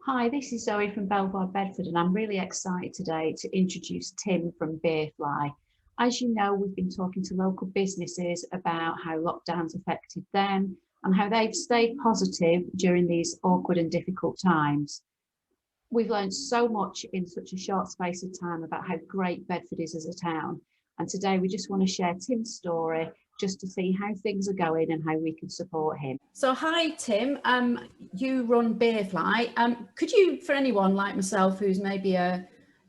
Hi, this is Zoe from Belvoir, Bedford, and I'm really excited today to introduce Tim from Beerfly. As you know, we've been talking to local businesses about how lockdowns affected them and how they've stayed positive during these awkward and difficult times. We've learned so much in such a short space of time about how great Bedford is as a town. And today we just want to share Tim's story just to see how things are going and how we can support him. So hi Tim, you run Beerfly. Could you, for anyone like myself who's maybe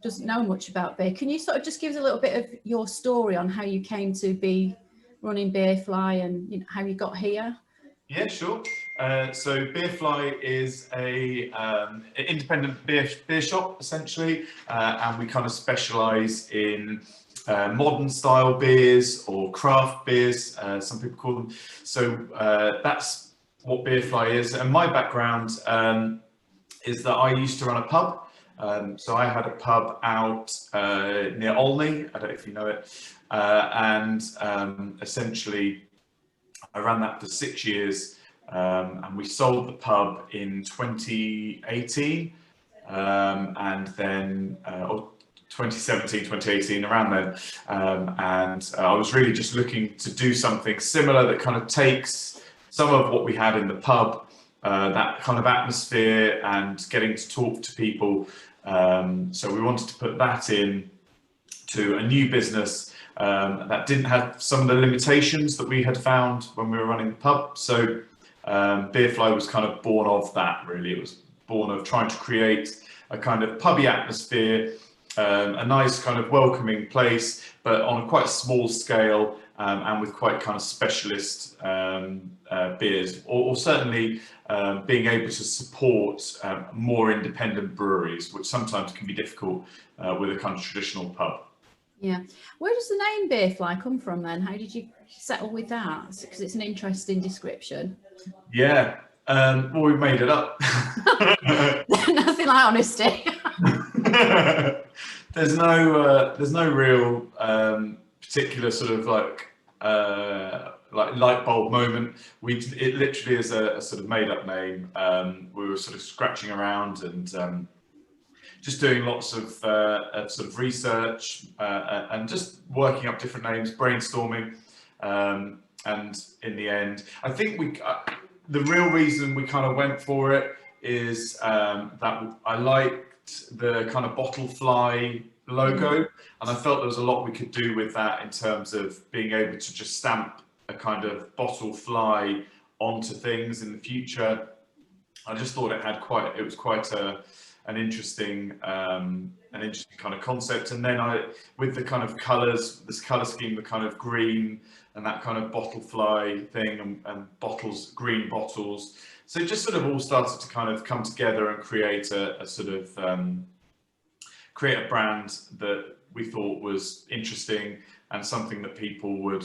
doesn't know much about beer, can you sort of just give us a little bit of your story on how you came to be running Beerfly and how you got here? Yeah, sure. So Beerfly is a independent beer shop essentially, and we kind of specialise in modern style beers or craft beers, some people call them. So that's what Beerfly is. And my background is that I used to run a pub. So I had a pub out near Olney. I don't know if you know it, and essentially I ran that for 6 years, and we sold the pub in 2018, and then, or 2017, 2018, around then. And I was really just looking to do something similar that kind of takes some of what we had in the pub, that kind of atmosphere and getting to talk to people. So we wanted to put that in to a new business that didn't have some of the limitations that we had found when we were running the pub. So Beerfly was kind of born of that, really. It was born of trying to create a kind of pubby atmosphere, a nice kind of welcoming place, but on a quite small scale, and with quite kind of specialist beers, or certainly being able to support more independent breweries, which sometimes can be difficult with a kind of traditional pub. Yeah. Where does the name Beerfly come from then? How did you settle with that? Because it's an interesting description. Yeah. Well, we've made it up. Nothing like honesty. There's no real particular sort of like light bulb moment. It literally is a sort of made up name. We were sort of scratching around and just doing lots of sort of research and just working up different names, brainstorming, and in the end, I think the real reason we kind of went for it is that I liked the kind of bottle fly logo, and I felt there was a lot we could do with that in terms of being able to just stamp a kind of bottle fly onto things in the future. I just thought it was quite an interesting kind of concept. And then with the kind of colours, this colour scheme, the kind of green and that kind of bottle fly thing, and bottles, green bottles. So it just sort of all started to kind of come together and create a sort of create a brand that we thought was interesting and something that people would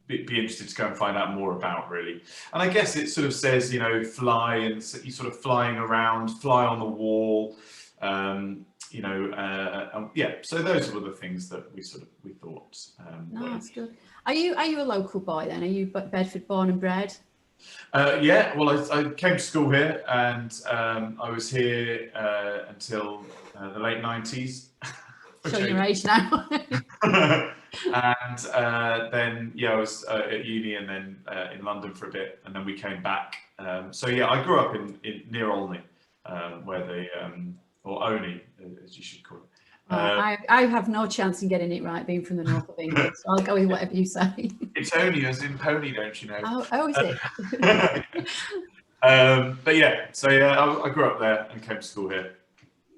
be interested to go and find out more about, really. And I guess it sort of says, fly, and you sort of flying around, fly on the wall, yeah. So those were the things that we thought. No, that's good. Are you a local boy then? Are you Bedford born and bred? Yeah, well, I came to school here, and I was here until the late 90s. Show your age now. And then, yeah, I was at uni and then in London for a bit, and then we came back. So yeah, I grew up in near Olney, where they, or Oney, as you should call it. I have no chance in getting it right, being from the north of England, so I'll go with whatever you say. It's Oney as in pony, don't you know? Oh, is it? But yeah, so yeah, I grew up there and came to school here.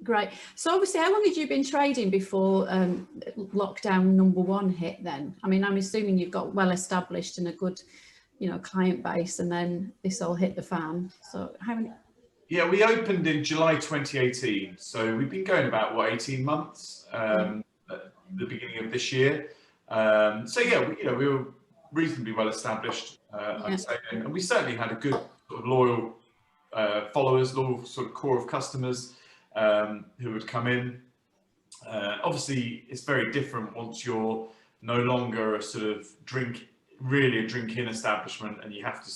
Great. So obviously, how long had you been trading before lockdown #1 hit then? I mean, I'm assuming you've got well established and a good, client base, and then this all hit the fan. So how many? Yeah, we opened in July 2018. So we've been going about, 18 months at the beginning of this year. So yeah, we were reasonably well established, I'd say. And we certainly had a good sort of loyal followers, loyal sort of core of customers who would come in. Obviously, it's very different once you're no longer a sort of really a drink-in establishment, and you have to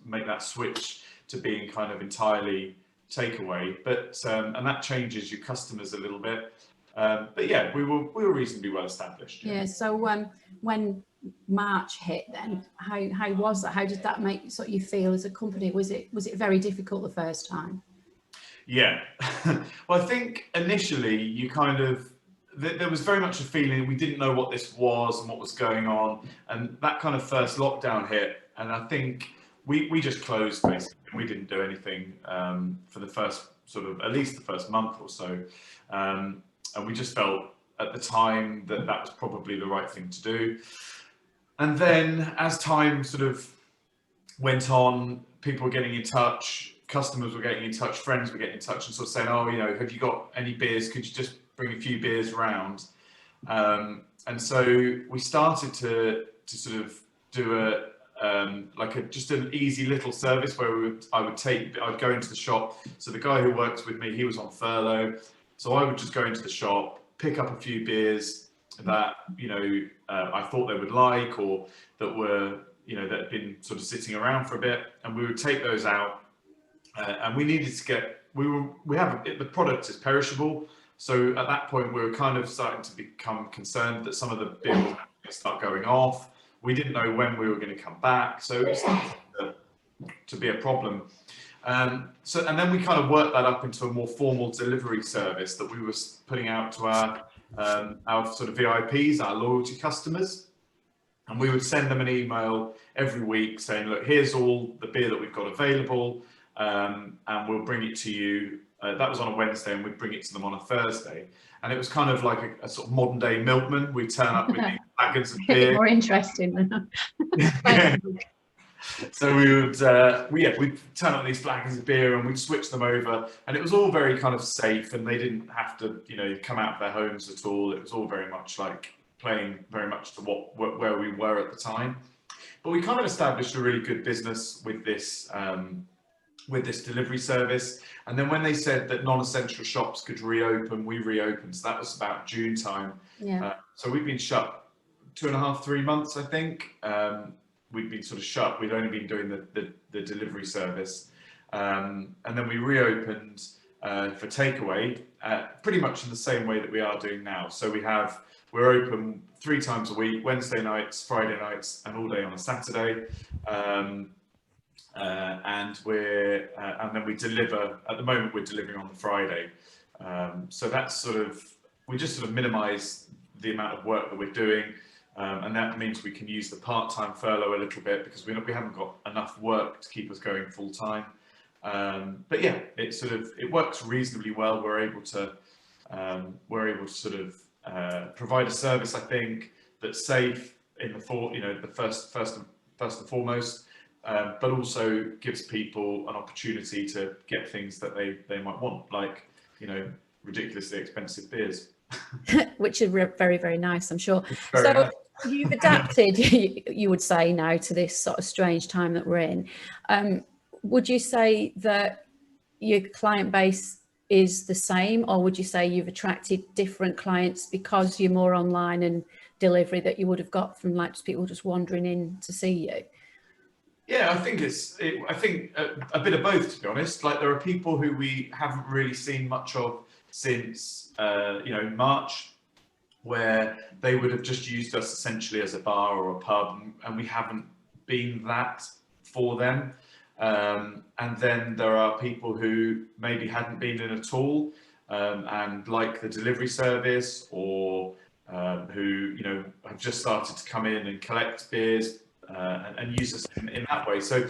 make that switch to being kind of entirely takeaway, but and that changes your customers a little bit. But yeah, we were reasonably well established. Yeah. So when March hit, then how was that? How did that make sort of you feel as a company? Was it very difficult the first time? Yeah. Well, I think initially you kind of there was very much a feeling we didn't know what this was and what was going on, and that kind of first lockdown hit, and I think we just closed basically. We didn't do anything for the first sort of at least the first month or so, and we just felt at the time that that was probably the right thing to do. And then as time sort of went on, people were getting in touch, customers were getting in touch, friends were getting in touch and sort of saying, oh, you know, have you got any beers? Could you just bring a few beers around? And so we started to sort of do just an easy little service where I'd go into the shop. So the guy who works with me, he was on furlough. So I would just go into the shop, pick up a few beers that, you know, I thought they would like, or that were, you know, that had been sort of sitting around for a bit, and we would take those out. And we needed to get, the product is perishable. So at that point, we were kind of starting to become concerned that some of the beer was going to start going off. We didn't know when we were going to come back. So it started to be a problem. And then we kind of worked that up into a more formal delivery service that we were putting out to our sort of VIPs, our loyalty customers. And we would send them an email every week saying, look, here's all the beer that we've got available, and we'll bring it to you. That was on a Wednesday, and we'd bring it to them on a Thursday. And it was kind of like a sort of modern day milkman. We'd turn up with these wagons of beer. More interesting than yeah. So we'd turn up these flagons of beer and we'd switch them over, and it was all very kind of safe, and they didn't have to, you know, come out of their homes at all. It was all very much like playing very much to where we were at the time. But we kind of established a really good business with this delivery service. And then when they said that non-essential shops could reopen, we reopened. So that was about June time. Yeah. So we've been shut 2.5, 3 months, I think. We'd been sort of shut. We'd only been doing the delivery service. And then we reopened for takeaway, pretty much in the same way that we are doing now. So we're open 3 times a week: Wednesday nights, Friday nights, and all day on a Saturday. And then we deliver. At the moment, we're delivering on the Friday. So that's sort of, we just sort of minimise the amount of work that we're doing, and that means we can use the part-time furlough a little bit, because we haven't got enough work to keep us going full time. But yeah, it works reasonably well. We're able to sort of provide a service, I think, that's safe in the first and foremost, but also gives people an opportunity to get things that they might want, like, you know, ridiculously expensive beers. Which is very, very nice, I'm sure. Very nice. You've adapted, you would say, now to this sort of strange time that we're in. Would you say that your client base is the same, or would you say you've attracted different clients because you're more online and delivery that you would have got from like people just wandering in to see you? Yeah, I think I think a bit of both, to be honest. Like, there are people who we haven't really seen much of since March, where they would have just used us essentially as a bar or a pub, and we haven't been that for them. And then there are people who maybe hadn't been in at all, and like the delivery service, or who, you know, have just started to come in and collect beers and use us in that way. So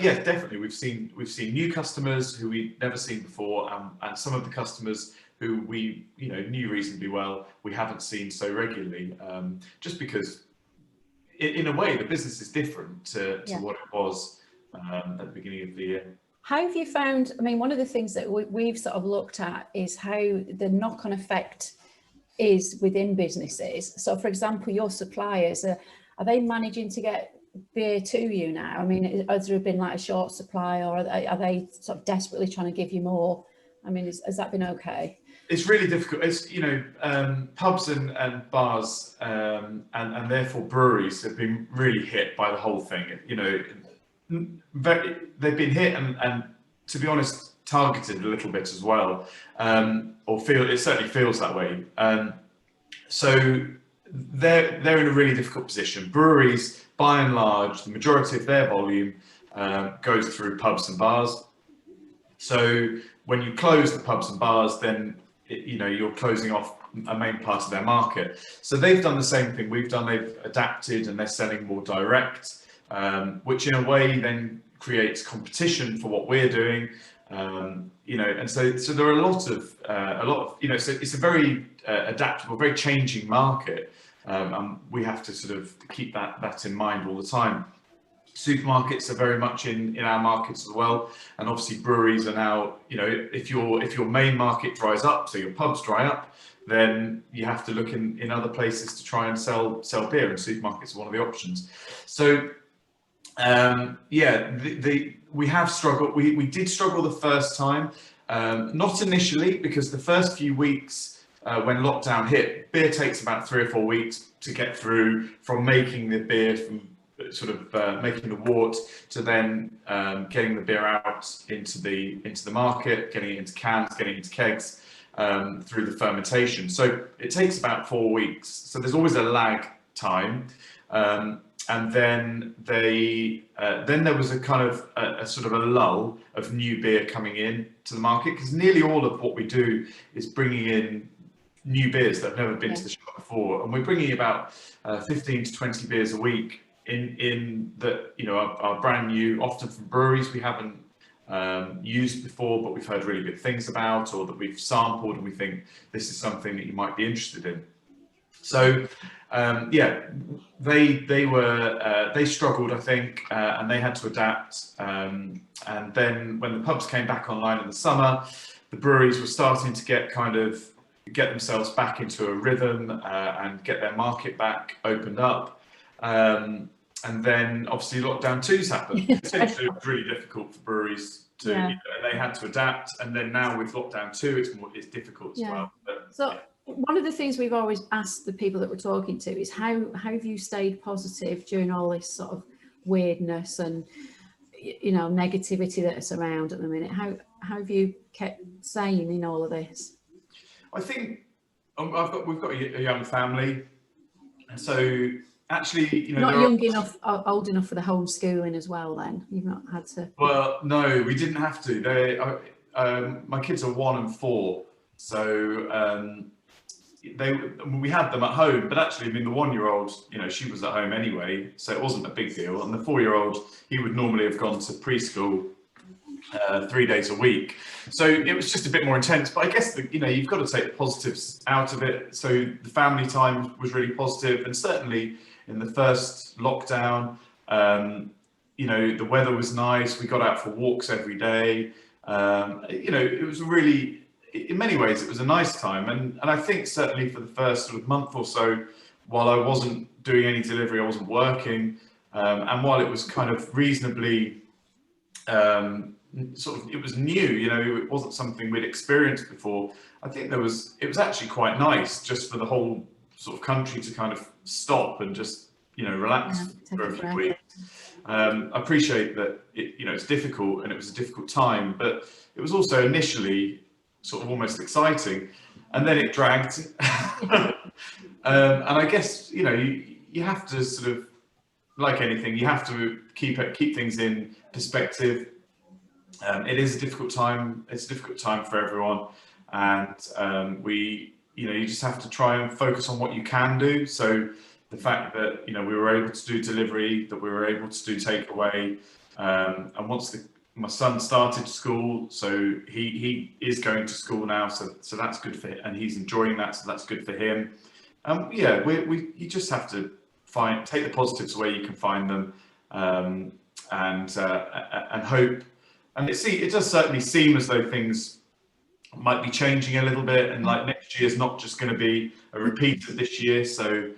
yes, definitely we've seen new customers who we'd never seen before, and some of the customers who we, you know, knew reasonably well, we haven't seen so regularly, just because in a way the business is different to what it was at the beginning of the year. How have you found, I mean, one of the things that we've sort of looked at is how the knock-on effect is within businesses. So for example, your suppliers, are they managing to get beer to you now? I mean, has there been like a short supply, or are they sort of desperately trying to give you more? I mean, has that been okay? It's really difficult. It's, you know, pubs and bars and therefore breweries have been really hit by the whole thing. You know, they've been hit, and to be honest, targeted a little bit as well, it certainly feels that way. So they're in a really difficult position. Breweries, by and large, the majority of their volume goes through pubs and bars. So when you close the pubs and bars, then you're closing off a main part of their market. So they've done the same thing we've done. They've adapted and they're selling more direct, which in a way then creates competition for what we're doing. And so there are a lot of so it's a very adaptable, very changing market, and we have to sort of keep that in mind all the time. Supermarkets are very much in our markets as well, and obviously breweries are now, if your main market dries up, so your pubs dry up, then you have to look in other places to try and sell beer, and supermarkets are one of the options. So we have struggled. We did struggle the first time, not initially, because the first few weeks when lockdown hit, beer takes about 3 or 4 weeks to get through from making the beer, from sort of making the wort, to then getting the beer out into the market, getting it into cans, getting it into kegs, through the fermentation. So it takes about 4 weeks. So there's always a lag time. And then there was a kind of a sort of a lull of new beer coming in to the market, because nearly all of what we do is bringing in new beers that have never been to the shop before, and we're bringing about 15 to 20 beers a week in that are brand new, often from breweries we haven't used before, but we've heard really good things about, or that we've sampled and we think this is something that you might be interested in. So they struggled, I think, and they had to adapt. And then when the pubs came back online in the summer, the breweries were starting to get themselves back into a rhythm and get their market back opened up. And then obviously lockdown 2's happened. Essentially, it was really difficult for breweries to, they had to adapt. And then now with lockdown 2, it's difficult as well. But, one of the things we've always asked the people that we're talking to is how have you stayed positive during all this sort of weirdness and negativity that's around at the minute? How have you kept sane in all of this? I think we've got a young family, and so actually, not young enough, old enough for the homeschooling as well. Then you've not had to. Well, no, we didn't have to. My kids are 1 and 4, so we had them at home. But actually, I mean, the 1-year-old, she was at home anyway, so it wasn't a big deal. And the 4-year-old, he would normally have gone to preschool 3 days a week, so it was just a bit more intense. But I guess you've got to take the positives out of it. So the family time was really positive, and certainly in the first lockdown, the weather was nice. We got out for walks every day. It was really, in many ways, it was a nice time. And I think certainly for the first sort of month or so, while I wasn't doing any delivery, I wasn't working, and while it was kind of reasonably it was new, it wasn't something we'd experienced before. I think it was actually quite nice just for the whole sort of country to kind of stop and just relax for a few weeks. I appreciate that it's difficult, and it was a difficult time, but it was also initially sort of almost exciting, and then it dragged. And I guess you have to sort of, like anything, you have to keep things in perspective. It is a difficult time. It's a difficult time for everyone, and you just have to try and focus on what you can do. So the fact that we were able to do delivery, that we were able to do takeaway, and once my son started school, so he is going to school now, so that's good for him, and he's enjoying that, so that's good for him. You just have to take the positives where you can find them, and hope. And it does certainly seem as though things might be changing a little bit, and like next year is not just going to be a repeat of this year. So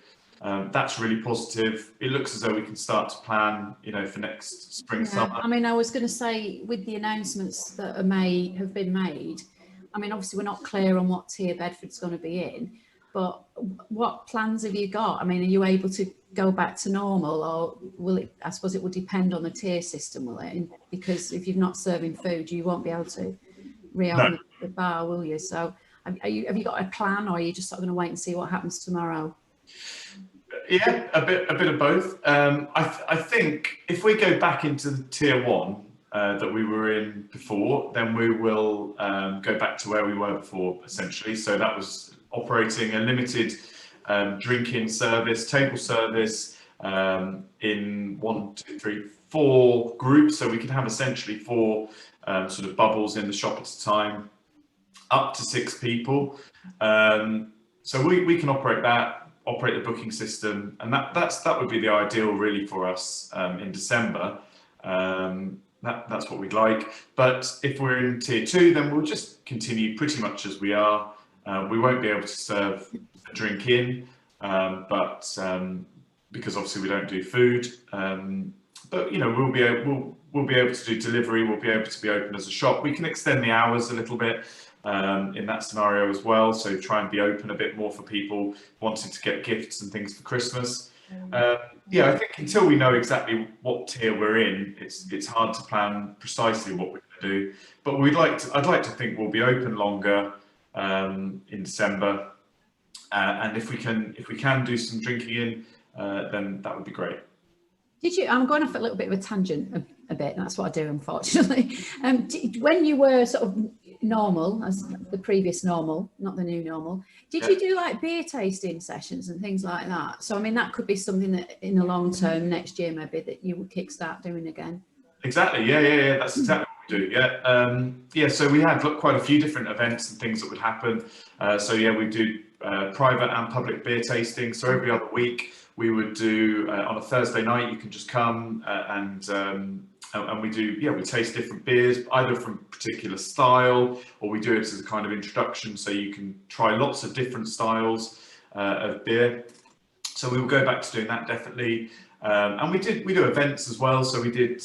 that's really positive. It looks as though we can start to plan, for next spring, summer. I mean, I was going to say, with the announcements that have been made, I mean, obviously we're not clear on what tier Bedford's going to be in, but what plans have you got? I mean, are you able to go back to normal, or will it? I suppose it will depend on the tier system, will it? Because if you're not serving food, you won't be able to reopen the bar, will you? So have you got a plan, or are you just sort of going to wait and see what happens tomorrow? Yeah, a bit of both. I think if we go back into the tier 1 that we were in before, then we will go back to where we were before, essentially. So that was operating a limited drinking service, table service, in 1, 2, 3, 4 groups. So we could have essentially 4 sort of bubbles in the shop at a time, up to 6 people. So we can operate the booking system, and that would be the ideal really for us in December. That's what we'd like. But if we're in tier 2, then we'll just continue pretty much as we are. We won't be able to serve a drink in, but because obviously we don't do food. But you know, we'll be able to do delivery. We'll be able to be open as a shop. We can extend the hours a little bit in that scenario as well. So try and be open a bit more for people wanting to get gifts and things for Christmas. Yeah, I think until we know exactly what tier we're in, it's hard to plan precisely what we're going to do. But I'd like to think we'll be open longer in December, and if we can do some drinking in, then that would be great. I'm going off a little bit of a tangent a bit. That's what I do, unfortunately. When you were sort of normal, as the previous normal, not the new normal, did you do like beer tasting sessions and things like that? So I mean, that could be something that in the long term next year maybe that you would kickstart doing again. Exactly. Yeah. That's exactly what we do. Yeah. So we had quite a few different events and things that would happen. So yeah, we do private and public beer tasting. So every other week we would do on a Thursday night. You can just come and we do. Yeah, we taste different beers, either from particular style, or we do it as a kind of introduction, so you can try lots of different styles of beer. So we will go back to doing that definitely. And we do events as well. So we did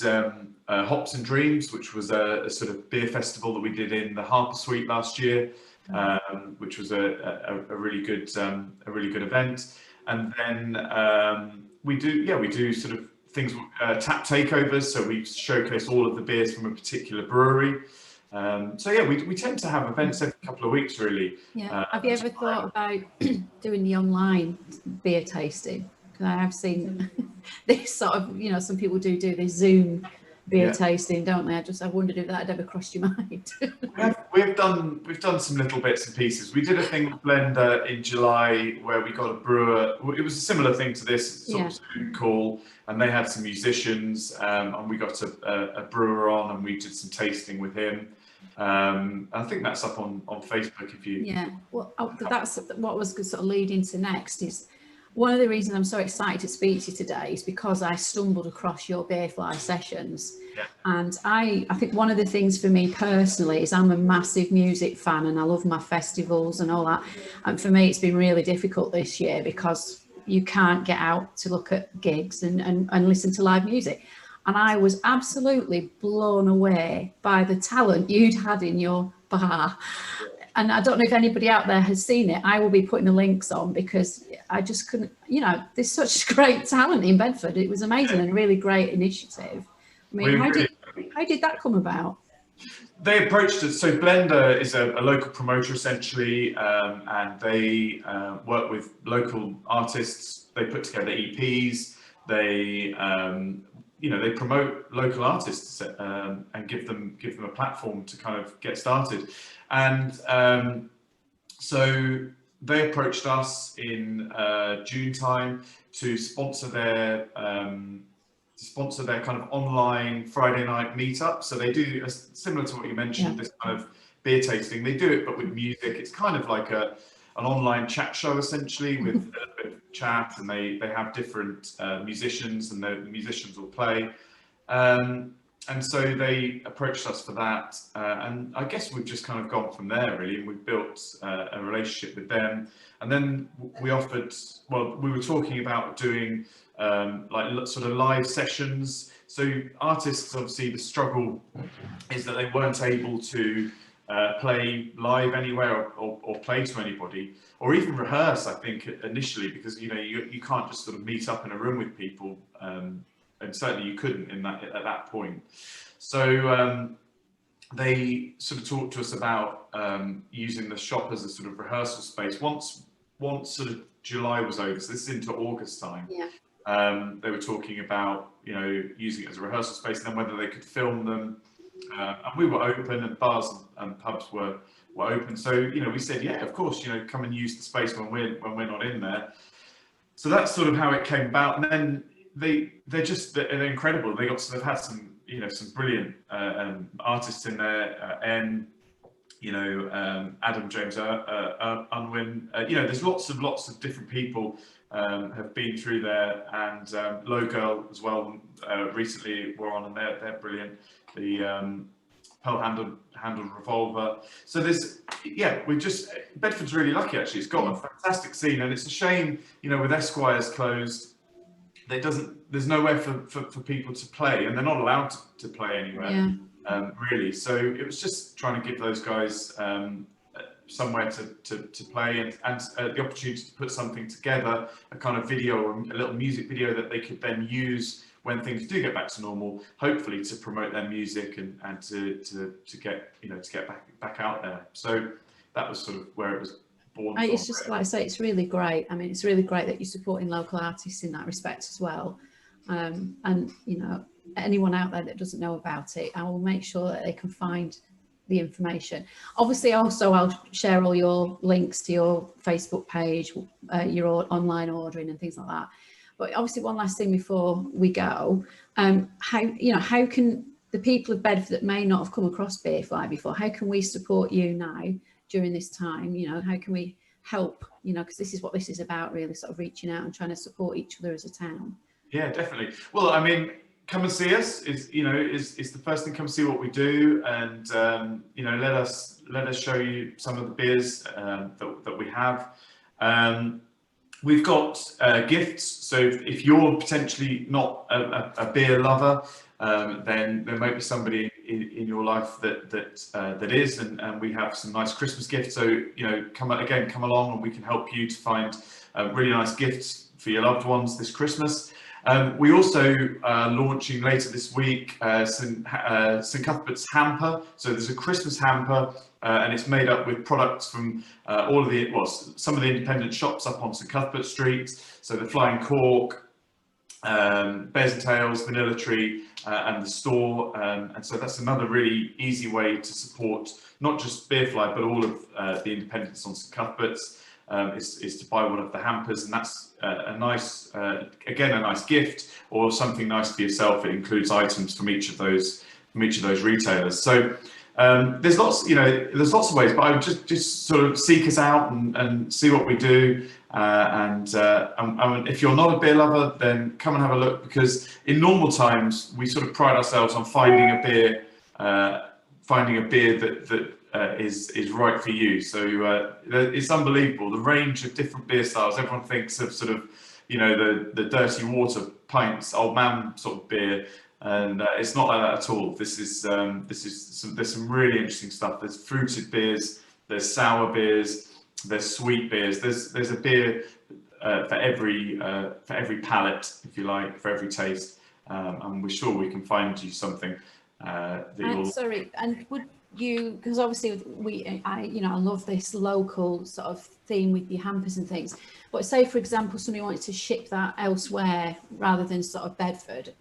Hops and Dreams, which was a sort of beer festival that we did in the Hamper suite last year, which was a really good event. And then we do sort of things, tap takeovers. So we showcase all of the beers from a particular brewery. So yeah, we tend to have events every couple of weeks, really. Yeah. Have you ever thought about doing the online beer tasting? Because I have seen this sort of, you know, some people do this Zoom beer tasting, don't they? I wondered if that had ever crossed your mind. We've done some little bits and pieces. We did a thing with Blender in July where we got a brewer. It was a similar thing to this sort of Zoom call, and they had some musicians, and we got a brewer on, and we did some tasting with him. I think that's up on Facebook if you. Yeah, well, that's what was sort of leading to next. Is one of the reasons I'm so excited to speak to you today is because I stumbled across your Beerfly sessions. Yeah. And I think one of the things for me personally is I'm a massive music fan and I love my festivals and all that. And for me, it's been really difficult this year because you can't get out to look at gigs and listen to live music. And I was absolutely blown away by the talent you'd had in your bar. And I don't know if anybody out there has seen it. I will be putting the links on because I just couldn't, you know, there's such great talent in Bedford. It was amazing and a really great initiative. I mean, how did that come about? They approached us. So Blender is a local promoter essentially, and they work with local artists. They put together EPs. They they promote local artists and give them a platform to kind of get started. And so they approached us in June time to sponsor their kind of online Friday night meetup. So they do similar to what you mentioned, this kind of beer tasting. They do it, but with music. It's kind of like an online chat show essentially with a little bit of chat, and they have different musicians, and the musicians will play. And so they approached us for that, and I guess we've just kind of gone from there really, and we've built a relationship with them. And then we were talking about doing like sort of live sessions. So artists, obviously the struggle is that they weren't able to play live anywhere or play to anybody, or even rehearse, I think, initially, because you can't just sort of meet up in a room with people, and certainly you couldn't at that point. So they sort of talked to us about using the shop as a sort of rehearsal space once sort of July was over, so this is into August time. Yeah. They were talking about using it as a rehearsal space, and then whether they could film them. And we were open, and bars and pubs were open. So we said, yeah, of course, come and use the space when we're not in there. So that's sort of how it came about. And then they're incredible. They've had some some brilliant artists in there. Adam James Unwin. There's lots of different people have been through there, and Low Girl as well. Recently were on, and they're brilliant. The Pearl handled revolver. So Bedford's really lucky actually. It's got a fantastic scene, and it's a shame, with Esquire's closed, there's nowhere for people to play, and they're not allowed to play anywhere. Really. So it was just trying to give those guys somewhere to play, and the opportunity to put something together, a kind of video, or a little music video that they could then use when things do get back to normal, hopefully to promote their music and to get back out there. So that was sort of where it was born. It's just like I say, it's really great. I mean, it's really great that you're supporting local artists in that respect as well. And anyone out there that doesn't know about it, I will make sure that they can find the information. Obviously, also I'll share all your links to your Facebook page, your online ordering and things like that. But obviously, one last thing before we go, how can the people of Bedford that may not have come across Beerfly before, how can we support you now during this time? How can we help? Because this is what this is about, really, sort of reaching out and trying to support each other as a town. Yeah, definitely. Well, I mean, come and see us is the first thing. Come see what we do, and let us show you some of the beers that we have. We've got gifts, so if you're potentially not a beer lover, then there might be somebody in your life that is, and we have some nice Christmas gifts. So come along, and we can help you to find really nice gifts for your loved ones this Christmas. We also are launching later this week St Cuthbert's Hamper. So there's a Christmas hamper, and it's made up with products from some of the independent shops up on St Cuthbert Street. So the Flying Cork, Bears and Tails, Vanilla Tree, and the store. And so that's another really easy way to support not just Beerfly, but all of the independents on St Cuthbert's. Is to buy one of the hampers, and that's a nice gift, or something nice for yourself. It includes items from each of those retailers. So there's lots of ways, but I would just sort of seek us out and see what we do. And if you're not a beer lover, then come and have a look, because in normal times we sort of pride ourselves on finding a beer that is right for you. So it's unbelievable, the range of different beer styles. Everyone thinks of sort of the dirty water pints, old man sort of beer, and it's not like that at all. There's some really interesting stuff. There's fruited beers, there's sour beers, there's sweet beers. There's a beer for every palate, if you like, for every taste, and we're sure we can find you something that you'll. Sorry, and would you, because obviously I love this local sort of theme with your hampers and things, but say for example somebody wanted to ship that elsewhere rather than sort of Bedford,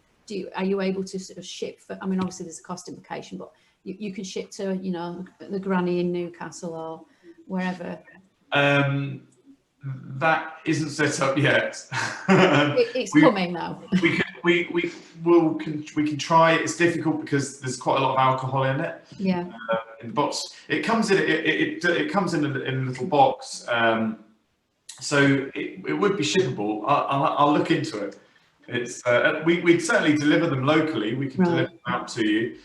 are you able to sort of ship for, I mean obviously there's a cost implication, but you can ship to the granny in Newcastle or wherever? That isn't set up yet. It's coming though. We can try. It's difficult because there's quite a lot of alcohol in it. Yeah. In the box, it comes in. It comes in a little box. So it would be shippable. I'll look into it. It's we'd certainly deliver them locally. We can deliver them out to you.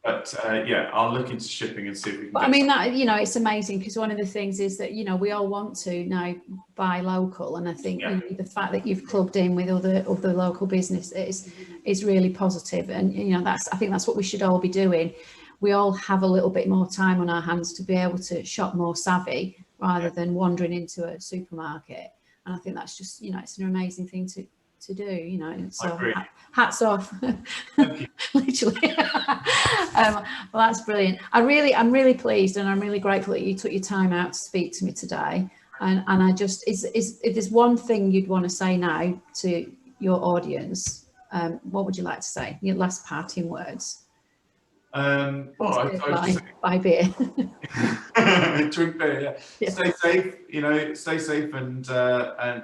But yeah, I'll look into shipping and see if we can. But I mean that it's amazing, because one of the things is that we all want to now buy local, and I think the fact that you've plugged in with other local business is really positive, and I think that's what we should all be doing. we all have a little bit more time on our hands to be able to shop more savvy rather than wandering into a supermarket. And I think that's just, you know, it's an amazing thing to do, you know. So hats off. Thank you. Literally. Well, that's brilliant. I'm really pleased, and I'm really grateful that you took your time out to speak to me today. And I just, if there's one thing you'd want to say now to your audience, what would you like to say? Your last parting words. Well, Buy beer. Drink beer, yeah. Stay safe, you know, stay safe, and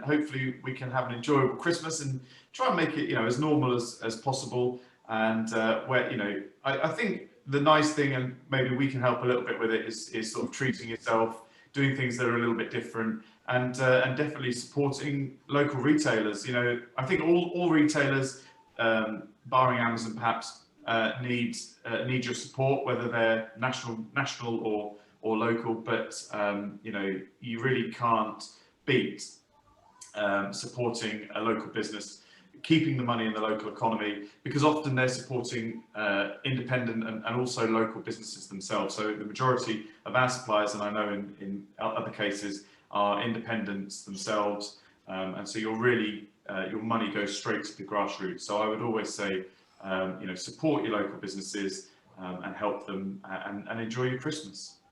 hopefully we can have an enjoyable Christmas and try and make it, you know, as normal as possible. And where, you know, I think the nice thing, and maybe we can help a little bit with it, is sort of treating yourself, doing things that are a little bit different, and definitely supporting local retailers. You know, I think all retailers, barring Amazon perhaps, need your support, whether they're national or local. But you know, you really can't beat supporting a local business, keeping the money in the local economy, because often they're supporting independent and also local businesses themselves. So the majority of our suppliers, and I know in other cases, are independents themselves, and so you're really your money goes straight to the grassroots. So I would always say, you know, support your local businesses and help them, and enjoy your Christmas.